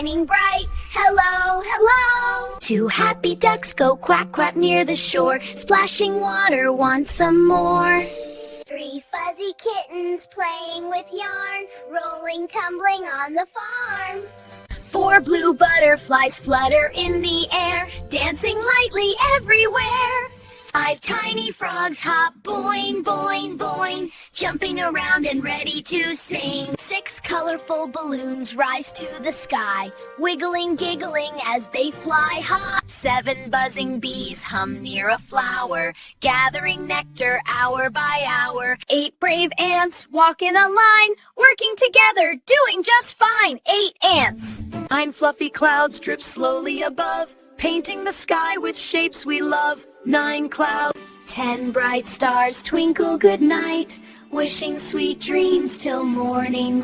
shining bright. Hello, hello. Two happy ducks go quack, quack near the shore, splashing water, want some more. Three fuzzy kittens playing with yarn, rolling, tumbling on the farm. Four blue butterflies flutter in the air, dancing lightly everywhere. Five tiny frogs hop, boing, boing, boing, jumping around and ready to sing. Six colorful balloons rise to the sky, wiggling, giggling as they fly high. Seven buzzing bees hum near a flower, gathering nectar hour by hour. Eight brave ants walk in a line, working together, doing just fine. 8 ants. 9 fluffy clouds drift slowly above, painting the sky with shapes we love. 9 clouds. 10 bright stars twinkle good night, wishing sweet dreams till morning.